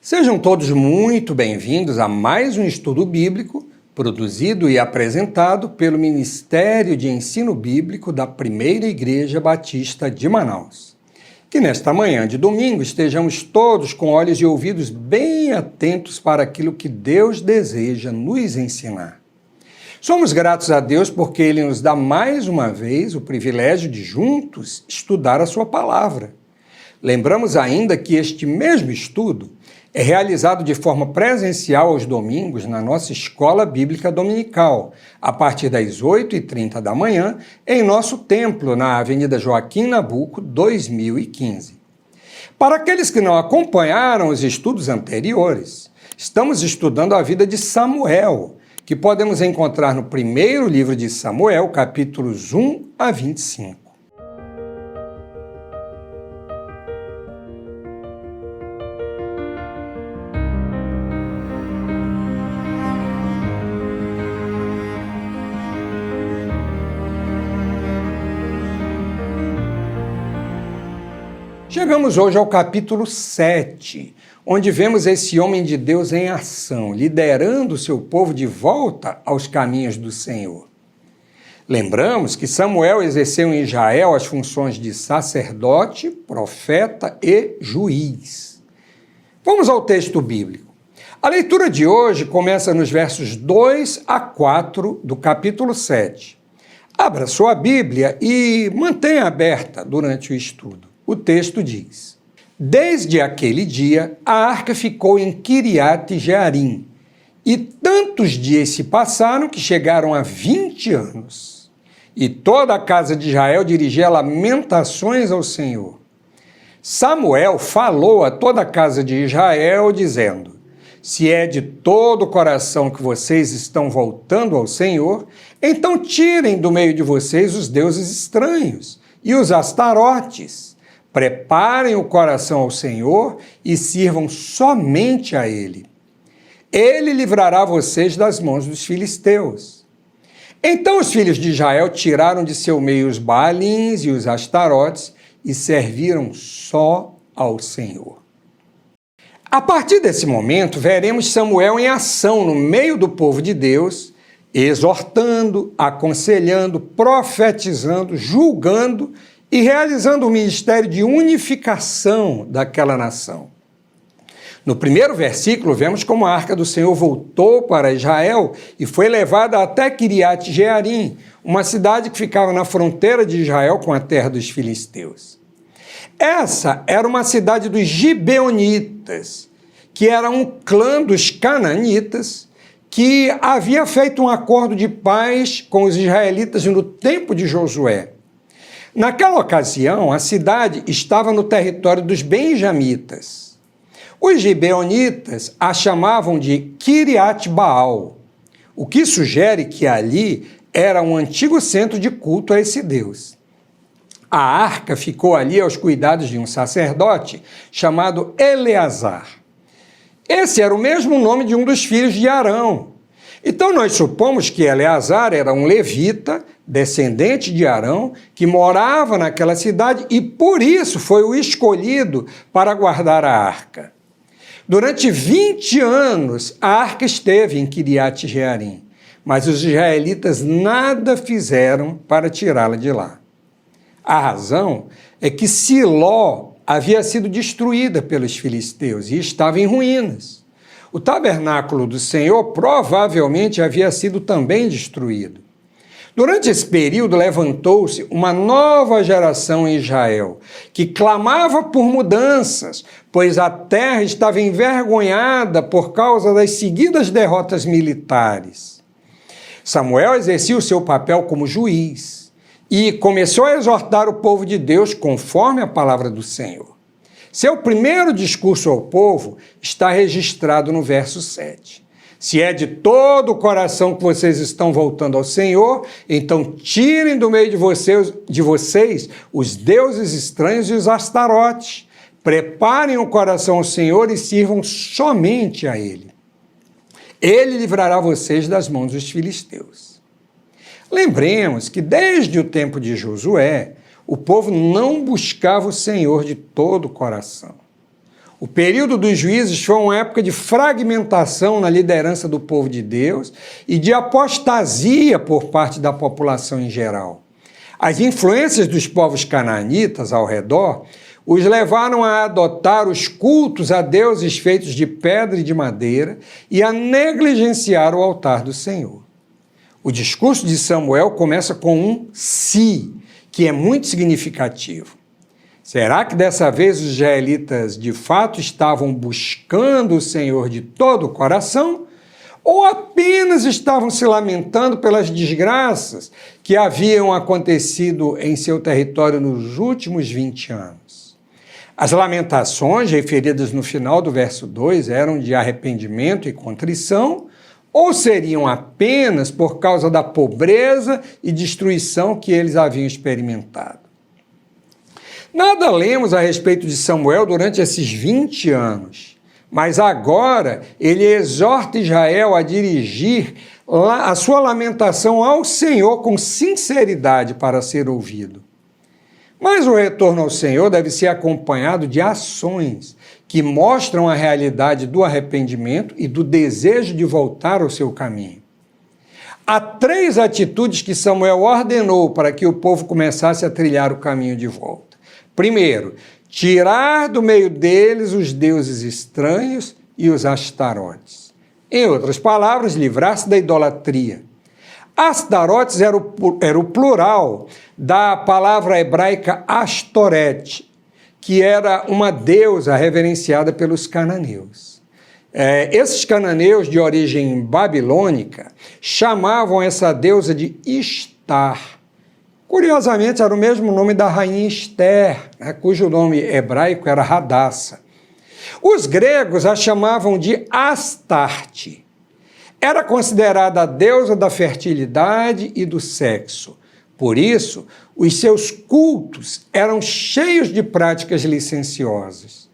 Sejam todos muito bem-vindos a mais um estudo bíblico produzido e apresentado pelo Ministério de Ensino Bíblico da Primeira Igreja Batista de Manaus. Que nesta manhã de domingo estejamos todos com olhos e ouvidos bem atentos para aquilo que Deus deseja nos ensinar. Somos gratos a Deus porque Ele nos dá mais uma vez o privilégio de juntos estudar a Sua Palavra. Lembramos ainda que este mesmo estudo é realizado de forma presencial aos domingos na nossa Escola Bíblica Dominical, a partir das 8h30 da manhã, em nosso templo, na Avenida Joaquim Nabuco, 2015. Para aqueles que não acompanharam os estudos anteriores, estamos estudando a vida de Samuel, que podemos encontrar no primeiro livro de Samuel, capítulos 1 a 25. Chegamos hoje ao capítulo 7, onde vemos esse homem de Deus em ação, liderando o seu povo de volta aos caminhos do Senhor. Lembramos que Samuel exerceu em Israel as funções de sacerdote, profeta e juiz. Vamos ao texto bíblico. A leitura de hoje começa nos versos 2 a 4 do capítulo 7. Abra sua Bíblia e mantenha aberta durante o estudo. O texto diz: Desde aquele dia, a arca ficou em Quiriate-Jearim, e tantos dias se passaram que chegaram a 20 anos. E toda a casa de Israel dirigia lamentações ao Senhor. Samuel falou a toda a casa de Israel, dizendo: Se é de todo o coração que vocês estão voltando ao Senhor, então tirem do meio de vocês os deuses estranhos e os astarotes. Preparem o coração ao Senhor e sirvam somente a Ele. Ele livrará vocês das mãos dos filisteus. Então os filhos de Israel tiraram de seu meio os Baalins e os Astarotes e serviram só ao Senhor. A partir desse momento, veremos Samuel em ação no meio do povo de Deus, exortando, aconselhando, profetizando, julgando e realizando o ministério de unificação daquela nação. No primeiro versículo, vemos como a arca do Senhor voltou para Israel e foi levada até Quiriate-Jearim, uma cidade que ficava na fronteira de Israel com a terra dos filisteus. Essa era uma cidade dos gibeonitas, que era um clã dos cananitas, que havia feito um acordo de paz com os israelitas no tempo de Josué. Naquela ocasião, a cidade estava no território dos benjamitas. Os gibeonitas a chamavam de Quiriate-Baal, o que sugere que ali era um antigo centro de culto a esse deus. A arca ficou ali aos cuidados de um sacerdote chamado Eleazar. Esse era o mesmo nome de um dos filhos de Arão. Então nós supomos que Eleazar era um levita, descendente de Arão, que morava naquela cidade e por isso foi o escolhido para guardar a arca. Durante 20 anos a arca esteve em Quiriate-Jearim, mas os israelitas nada fizeram para tirá-la de lá. A razão é que Siló havia sido destruída pelos filisteus e estava em ruínas. O tabernáculo do Senhor provavelmente havia sido também destruído. Durante esse período, levantou-se uma nova geração em Israel, que clamava por mudanças, pois a terra estava envergonhada por causa das seguidas derrotas militares. Samuel exercia o seu papel como juiz e começou a exortar o povo de Deus conforme a palavra do Senhor. Seu primeiro discurso ao povo está registrado no verso 7. Se é de todo o coração que vocês estão voltando ao Senhor, então tirem do meio de vocês os deuses estranhos e os astarotes. Preparem o coração ao Senhor e sirvam somente a Ele. Ele livrará vocês das mãos dos filisteus. Lembremos que desde o tempo de Josué, o povo não buscava o Senhor de todo o coração. O período dos juízes foi uma época de fragmentação na liderança do povo de Deus e de apostasia por parte da população em geral. As influências dos povos canaanitas ao redor os levaram a adotar os cultos a deuses feitos de pedra e de madeira e a negligenciar o altar do Senhor. O discurso de Samuel começa com um "se", que é muito significativo. Será que dessa vez os israelitas de fato estavam buscando o Senhor de todo o coração? Ou apenas estavam se lamentando pelas desgraças que haviam acontecido em seu território nos últimos 20 anos? As lamentações referidas no final do verso 2 eram de arrependimento e contrição, ou seriam apenas por causa da pobreza e destruição que eles haviam experimentado? Nada lemos a respeito de Samuel durante esses 20 anos, mas agora ele exorta Israel a dirigir a sua lamentação ao Senhor com sinceridade para ser ouvido. Mas o retorno ao Senhor deve ser acompanhado de ações que mostram a realidade do arrependimento e do desejo de voltar ao seu caminho. Há 3 atitudes que Samuel ordenou para que o povo começasse a trilhar o caminho de volta. Primeiro, tirar do meio deles os deuses estranhos e os astarotes. Em outras palavras, livrar-se da idolatria. Astarotes era o plural da palavra hebraica Astorete, que era uma deusa reverenciada pelos cananeus. Esses cananeus de origem babilônica chamavam essa deusa de Istar. Curiosamente, era o mesmo nome da rainha Esther, cujo nome hebraico era Hadassa. Os gregos a chamavam de Astarte. Era considerada a deusa da fertilidade e do sexo. Por isso, os seus cultos eram cheios de práticas licenciosas.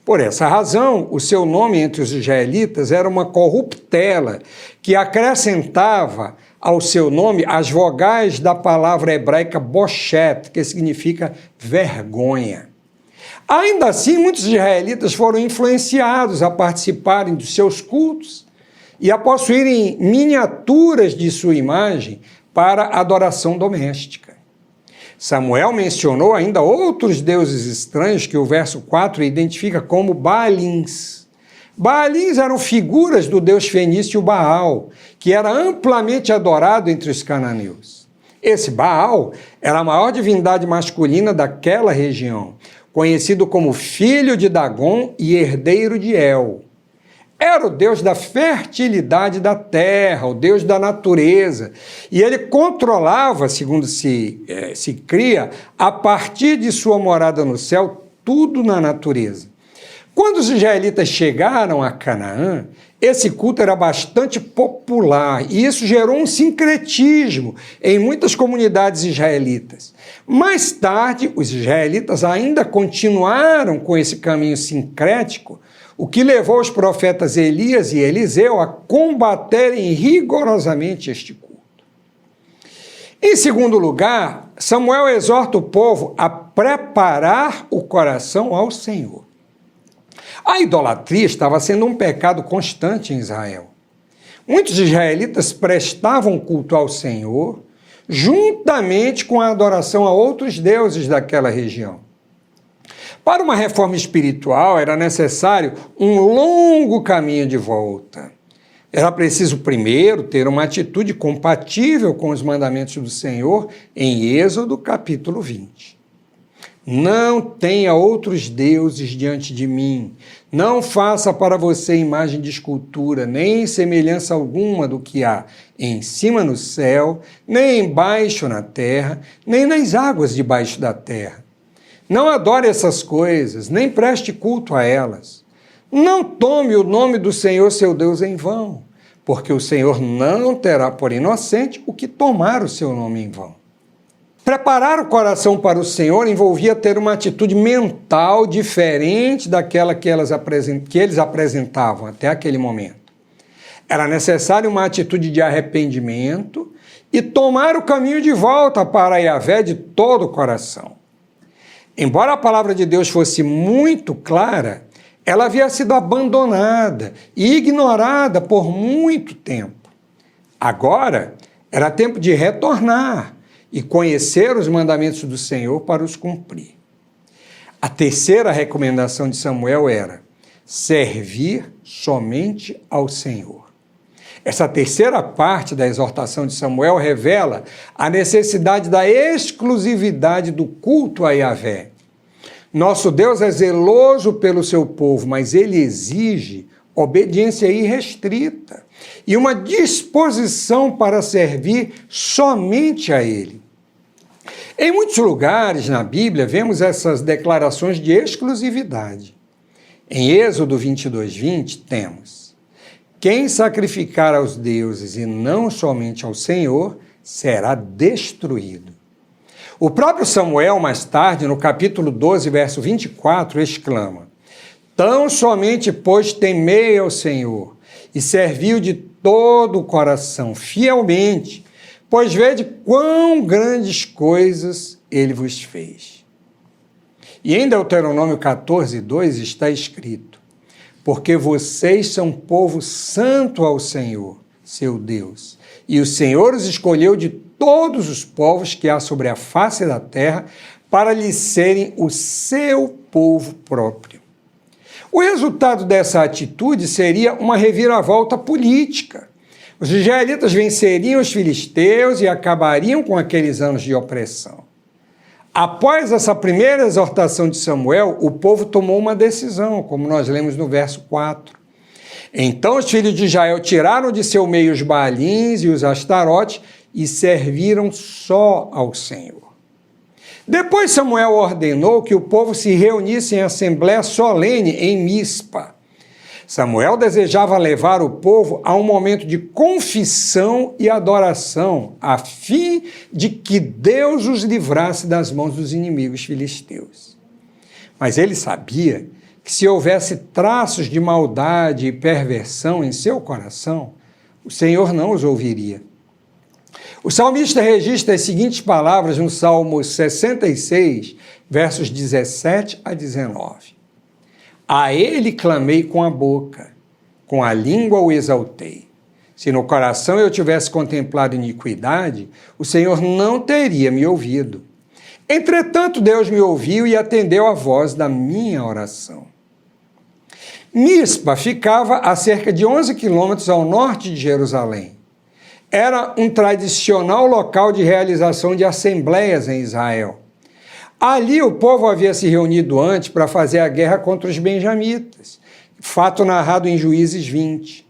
Por essa razão, o seu nome entre os israelitas era uma corruptela, que acrescentava ao seu nome as vogais da palavra hebraica boshet, que significa vergonha. Ainda assim, muitos israelitas foram influenciados a participarem dos seus cultos e a possuírem miniaturas de sua imagem para adoração doméstica. Samuel mencionou ainda outros deuses estranhos que o verso 4 identifica como Baalins. Baalins eram figuras do deus fenício Baal, que era amplamente adorado entre os cananeus. Esse Baal era a maior divindade masculina daquela região, conhecido como filho de Dagon e herdeiro de El. Era o deus da fertilidade da terra, o deus da natureza, e ele controlava, segundo se cria, a partir de sua morada no céu, tudo na natureza. Quando os israelitas chegaram a Canaã, esse culto era bastante popular e isso gerou um sincretismo em muitas comunidades israelitas. Mais tarde, os israelitas ainda continuaram com esse caminho sincrético, o que levou os profetas Elias e Eliseu a combaterem rigorosamente este culto. Em segundo lugar, Samuel exorta o povo a preparar o coração ao Senhor. A idolatria estava sendo um pecado constante em Israel. Muitos israelitas prestavam culto ao Senhor, juntamente com a adoração a outros deuses daquela região. Para uma reforma espiritual, era necessário um longo caminho de volta. Era preciso, primeiro, ter uma atitude compatível com os mandamentos do Senhor, em Êxodo, capítulo 20. Não tenha outros deuses diante de mim. Não faça para você imagem de escultura, nem semelhança alguma do que há em cima no céu, nem embaixo na terra, nem nas águas debaixo da terra. Não adore essas coisas, nem preste culto a elas. Não tome o nome do Senhor seu Deus em vão, porque o Senhor não terá por inocente o que tomar o seu nome em vão. Preparar o coração para o Senhor envolvia ter uma atitude mental diferente daquela que eles apresentavam até aquele momento. Era necessário uma atitude de arrependimento e tomar o caminho de volta para Yahvé de todo o coração. Embora a palavra de Deus fosse muito clara, Ela havia sido abandonada e ignorada por muito tempo. Agora era tempo de retornar e conhecer os mandamentos do Senhor para os cumprir. A terceira recomendação de Samuel era servir somente ao Senhor. Essa terceira parte da exortação de Samuel revela a necessidade da exclusividade do culto a Yahvé. Nosso Deus é zeloso pelo seu povo, mas ele exige obediência irrestrita e uma disposição para servir somente a ele. Em muitos lugares na Bíblia vemos essas declarações de exclusividade. Em Êxodo 22:20 temos: quem sacrificar aos deuses e não somente ao Senhor será destruído. O próprio Samuel, mais tarde, no capítulo 12, verso 24, exclama: tão somente, pois, temei ao Senhor e serviu de todo o coração, fielmente, pois vede quão grandes coisas ele vos fez. E em Deuteronômio 14:2 está escrito: porque vocês são povo santo ao Senhor, seu Deus, e o Senhor os escolheu de todos os povos que há sobre a face da terra para lhes serem o seu povo próprio. O resultado dessa atitude seria uma reviravolta política. Os israelitas venceriam os filisteus e acabariam com aqueles anos de opressão. Após essa primeira exortação de Samuel, o povo tomou uma decisão, como nós lemos no verso 4. Então os filhos de Israel tiraram de seu meio os Baalins e os Astarotes e serviram só ao Senhor. Depois Samuel ordenou que o povo se reunisse em assembléia solene em Mispa. Samuel desejava levar o povo a um momento de confissão e adoração, a fim de que Deus os livrasse das mãos dos inimigos filisteus. Mas ele sabia que se houvesse traços de maldade e perversão em seu coração, o Senhor não os ouviria. O salmista registra as seguintes palavras no Salmo 66, versos 17 a 19. A ele clamei com a boca, com a língua o exaltei. Se no coração eu tivesse contemplado iniquidade, o Senhor não teria me ouvido. Entretanto, Deus me ouviu e atendeu a voz da minha oração. Mispa ficava a cerca de 11 quilômetros ao norte de Jerusalém. Era um tradicional local de realização de assembleias em Israel. Ali o povo havia se reunido antes para fazer a guerra contra os benjamitas, fato narrado em Juízes 20.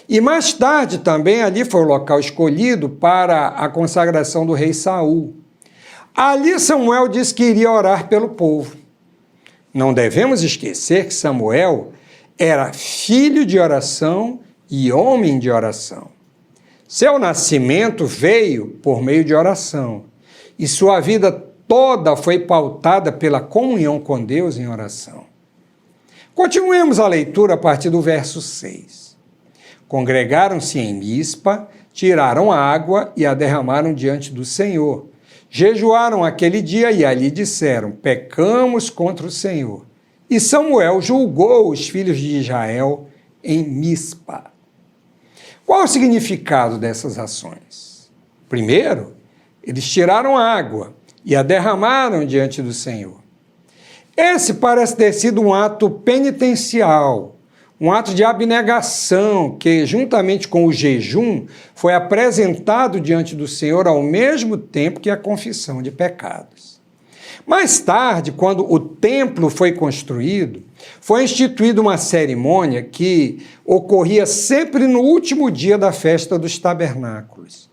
E mais tarde também ali foi o local escolhido para a consagração do rei Saul. Ali Samuel disse que iria orar pelo povo. Não devemos esquecer que Samuel era filho de oração e homem de oração. Seu nascimento veio por meio de oração e sua vida toda foi pautada pela comunhão com Deus em oração. Continuemos a leitura a partir do verso 6. Congregaram-se em Mispa, tiraram água e a derramaram diante do Senhor. Jejuaram aquele dia e ali disseram: pecamos contra o Senhor. E Samuel julgou os filhos de Israel em Mispa. Qual o significado dessas ações? Primeiro, eles tiraram água e a derramaram diante do Senhor. Esse parece ter sido um ato penitencial, um ato de abnegação que, juntamente com o jejum, foi apresentado diante do Senhor ao mesmo tempo que a confissão de pecados. Mais tarde, quando o templo foi construído, foi instituída uma cerimônia que ocorria sempre no último dia da festa dos tabernáculos.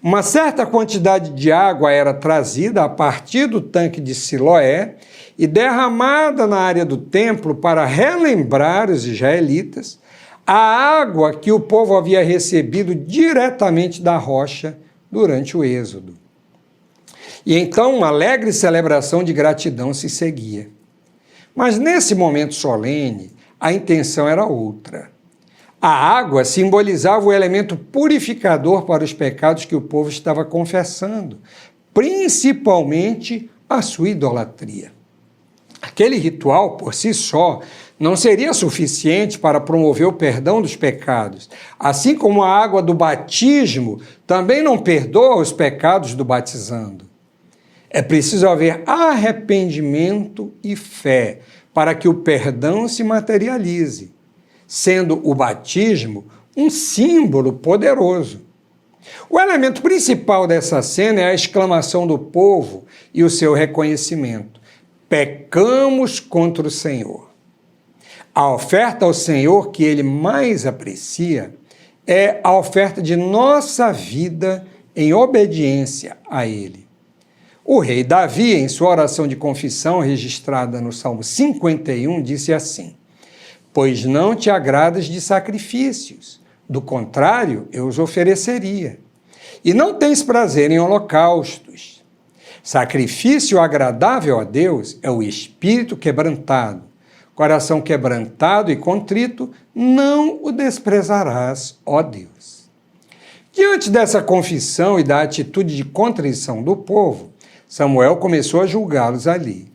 Uma certa quantidade de água era trazida a partir do tanque de Siloé e derramada na área do templo para relembrar os israelitas a água que o povo havia recebido diretamente da rocha durante o Êxodo. E então uma alegre celebração de gratidão se seguia. Mas nesse momento solene, a intenção era outra. A água simbolizava o elemento purificador para os pecados que o povo estava confessando, principalmente a sua idolatria. Aquele ritual, por si só, não seria suficiente para promover o perdão dos pecados, assim como a água do batismo também não perdoa os pecados do batizando. É preciso haver arrependimento e fé para que o perdão se materialize, sendo o batismo um símbolo poderoso. O elemento principal dessa cena é a exclamação do povo e o seu reconhecimento: pecamos contra o Senhor. A oferta ao Senhor que ele mais aprecia é a oferta de nossa vida em obediência a ele. O rei Davi, em sua oração de confissão registrada no Salmo 51, disse assim: pois não te agradas de sacrifícios, do contrário, eu os ofereceria. E não tens prazer em holocaustos. Sacrifício agradável a Deus é o espírito quebrantado. Coração quebrantado e contrito, não o desprezarás, ó Deus. Diante dessa confissão e da atitude de contrição do povo, Samuel começou a julgá-los ali.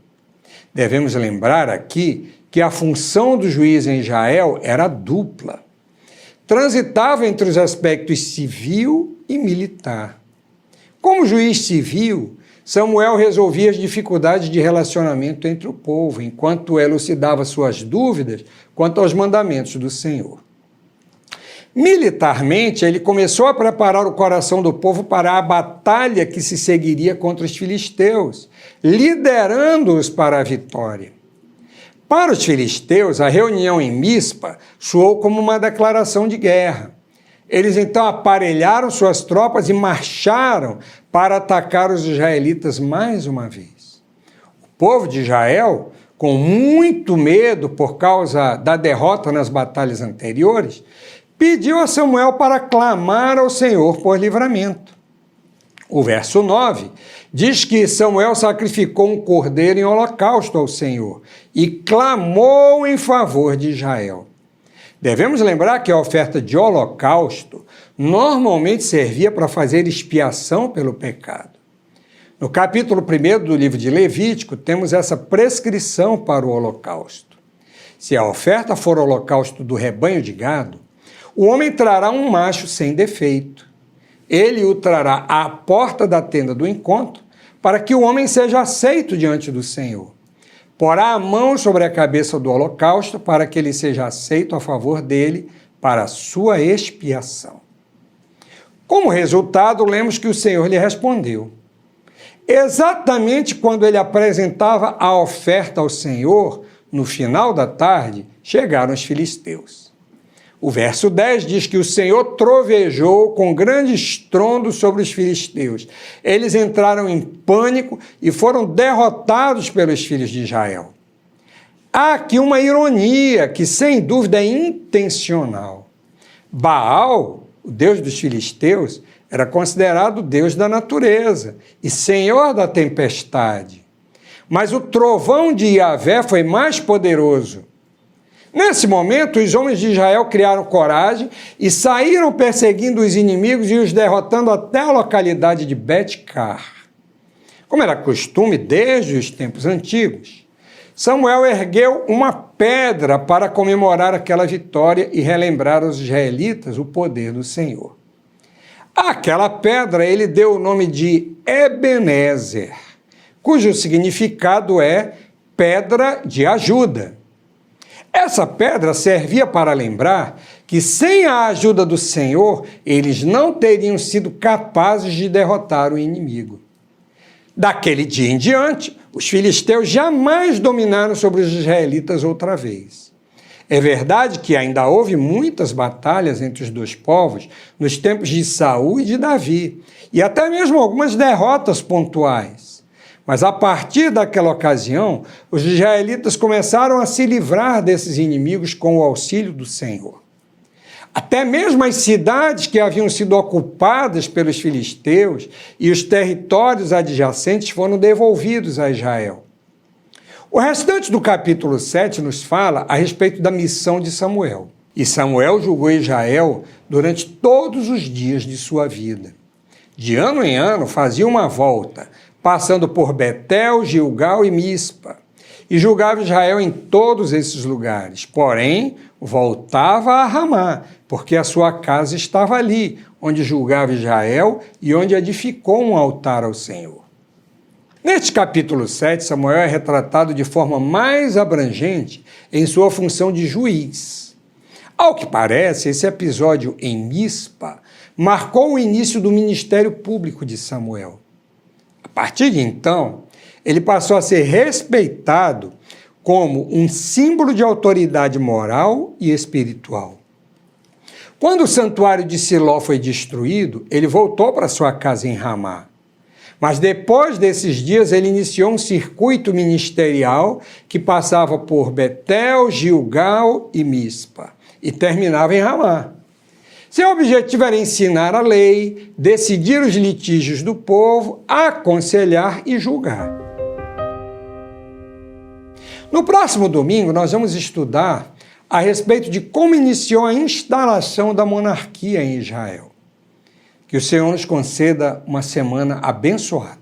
Devemos lembrar aqui que a função do juiz em Israel era dupla. Transitava entre os aspectos civil e militar. Como juiz civil, Samuel resolvia as dificuldades de relacionamento entre o povo, enquanto elucidava suas dúvidas quanto aos mandamentos do Senhor. Militarmente, ele começou a preparar o coração do povo para a batalha que se seguiria contra os filisteus, liderando-os para a vitória. Para os filisteus, a reunião em Mispa soou como uma declaração de guerra. Eles então aparelharam suas tropas e marcharam para atacar os israelitas mais uma vez. O povo de Israel, com muito medo por causa da derrota nas batalhas anteriores, pediu a Samuel para clamar ao Senhor por livramento. O verso 9 diz que Samuel sacrificou um cordeiro em holocausto ao Senhor e clamou em favor de Israel. Devemos lembrar que a oferta de holocausto normalmente servia para fazer expiação pelo pecado. No capítulo 1 do livro de Levítico, temos essa prescrição para o holocausto. Se a oferta for holocausto do rebanho de gado, o homem trará um macho sem defeito. Ele o trará à porta da tenda do encontro, para que o homem seja aceito diante do Senhor. Porá a mão sobre a cabeça do holocausto, para que ele seja aceito a favor dele, para a sua expiação. Como resultado, lemos que o Senhor lhe respondeu. Exatamente quando ele apresentava a oferta ao Senhor, no final da tarde, chegaram os filisteus. O verso 10 diz que o Senhor trovejou com grande estrondo sobre os filisteus. Eles entraram em pânico e foram derrotados pelos filhos de Israel. Há aqui uma ironia que, sem dúvida, é intencional. Baal, o deus dos filisteus, era considerado o deus da natureza e senhor da tempestade. Mas o trovão de Yahvé foi mais poderoso. Nesse momento, os homens de Israel criaram coragem e saíram perseguindo os inimigos e os derrotando até a localidade de Bet-car. Como era costume desde os tempos antigos, Samuel ergueu uma pedra para comemorar aquela vitória e relembrar aos israelitas o poder do Senhor. Àquela pedra ele deu o nome de Ebenezer, cujo significado é pedra de ajuda. Essa pedra servia para lembrar que, sem a ajuda do Senhor, eles não teriam sido capazes de derrotar o inimigo. Daquele dia em diante, os filisteus jamais dominaram sobre os israelitas outra vez. É verdade que ainda houve muitas batalhas entre os dois povos nos tempos de Saul e de Davi, e até mesmo algumas derrotas pontuais. Mas a partir daquela ocasião, os israelitas começaram a se livrar desses inimigos com o auxílio do Senhor. Até mesmo as cidades que haviam sido ocupadas pelos filisteus e os territórios adjacentes foram devolvidos a Israel. O restante do capítulo 7 nos fala a respeito da missão de Samuel. E Samuel julgou Israel durante todos os dias de sua vida. De ano em ano fazia uma volta, passando por Betel, Gilgal e Mispa. e julgava Israel em todos esses lugares. Porém, voltava a Ramá, porque a sua casa estava ali, onde julgava Israel e onde edificou um altar ao Senhor. Neste capítulo 7, Samuel é retratado de forma mais abrangente em sua função de juiz. Ao que parece, esse episódio em Mispa marcou o início do ministério público de Samuel. A partir de então, ele passou a ser respeitado como um símbolo de autoridade moral e espiritual. Quando o santuário de Siló foi destruído, ele voltou para sua casa em Ramá. Mas depois desses dias, ele iniciou um circuito ministerial que passava por Betel, Gilgal e Mispa, e terminava em Ramá. Seu objetivo era ensinar a lei, decidir os litígios do povo, aconselhar e julgar. No próximo domingo, nós vamos estudar a respeito de como iniciou a instalação da monarquia em Israel. Que o Senhor nos conceda uma semana abençoada.